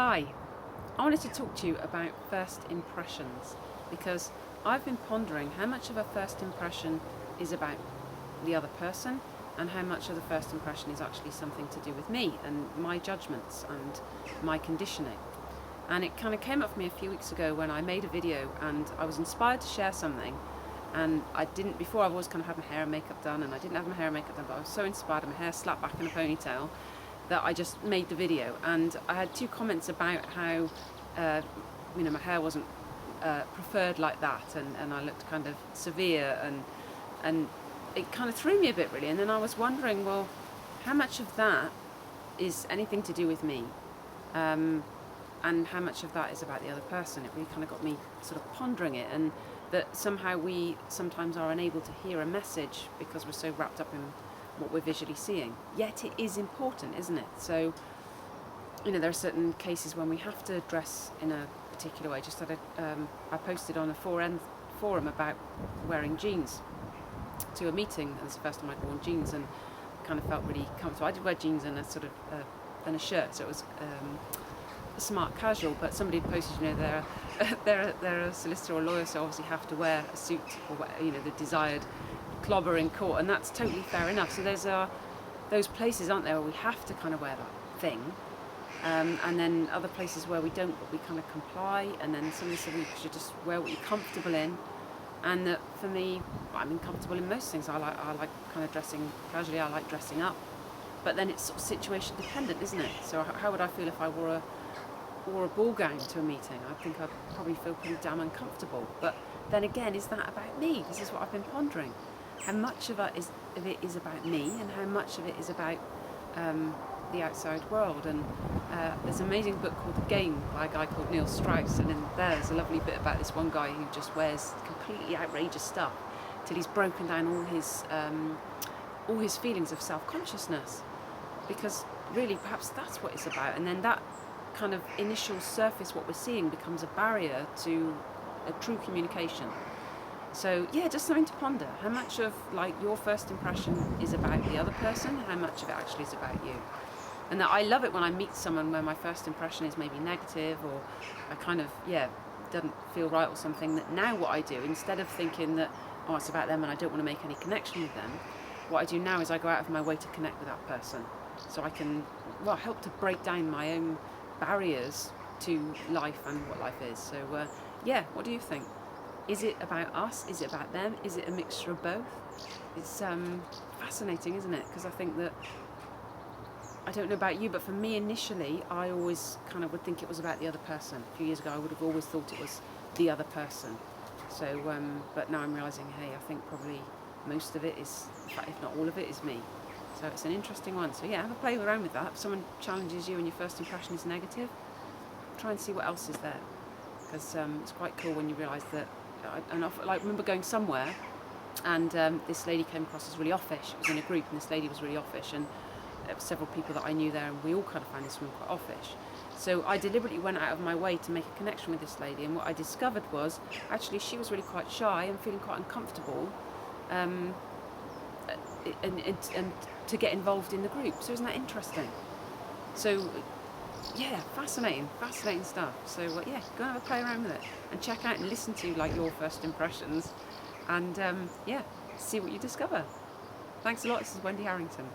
Hi, I wanted to talk to you about first impressions because I've been pondering how much of a first impression is about the other person and how much of the first impression is actually something to do with me and my judgments and my conditioning. And it kind of came up for me a few weeks ago when I made a video and I was inspired to share something, and before I've always kind of had my hair and makeup done, and I didn't have my hair and makeup done, but I was so inspired and my hair slapped back in a ponytail that I just made the video. And I had two comments about how my hair wasn't preferred like that, and I looked kind of severe, and it kind of threw me a bit really. And then I was wondering, well, how much of that is anything to do with me, and how much of that is about the other person? It really kind of got me sort of pondering it, and that somehow we sometimes are unable to hear a message because we're so wrapped up in what we're visually seeing. Yet it is important, isn't it? So, there are certain cases when we have to dress in a particular way. Just I posted on a forum about wearing jeans to a meeting. It was the first time I'd worn jeans and kind of felt really comfortable. I did wear jeans and and a shirt, so it was smart casual. But somebody posted, they're a solicitor or lawyer, so obviously have to wear a suit or the desired clobber in court, and that's totally fair enough. So there's those places, aren't there, where we have to kind of wear that thing, and then other places where we don't, but we kind of comply. And then somebody said we should just wear what you're comfortable in, and that for me, I'm comfortable in most things. I like kind of dressing casually. I like dressing up, but then it's sort of situation dependent, isn't it? So how would I feel if I wore a ball gown to a meeting? I think I'd probably feel pretty damn uncomfortable. But then again, is that about me? This is what I've been pondering. How much of it is about me, and how much of it is about the outside world? And there's an amazing book called The Game by a guy called Neil Strauss, and in there's a lovely bit about this one guy who just wears completely outrageous stuff till he's broken down all his feelings of self-consciousness, because really perhaps that's what it's about. And then that kind of initial surface, what we're seeing, becomes a barrier to a true communication. So yeah, just something to ponder. How much of your first impression is about the other person, how much of it actually is about you? And that I love it when I meet someone where my first impression is maybe negative, or I kind of doesn't feel right or something, that now what I do, instead of thinking that it's about them and I don't want to make any connection with them, what I do now is I go out of my way to connect with that person, so I can help to break down my own barriers to life and what life is. So what do you think? Is it about us? Is it about them? Is it a mixture of both? It's fascinating, isn't it? Because I think that, I don't know about you, but for me initially, I always kind of would think it was about the other person. A few years ago, I would have always thought it was the other person. So, but now I'm realising, hey, I think probably most of it is, in fact, if not all of it, is me. So it's an interesting one. So yeah, have a play around with that. If someone challenges you and your first impression is negative, try and see what else is there. Because it's quite cool when you realise that. I remember going somewhere, and this lady came across as really offish. It was in a group, and this lady was really offish, and there were several people that I knew there, and we all kind of found this woman quite offish. So I deliberately went out of my way to make a connection with this lady, and what I discovered was actually she was really quite shy and feeling quite uncomfortable, and to get involved in the group. So isn't that interesting? So yeah, fascinating stuff. So go and have a play around with it and check out and listen to your first impressions, and see what you discover. Thanks a lot. This is Wendy Harrington.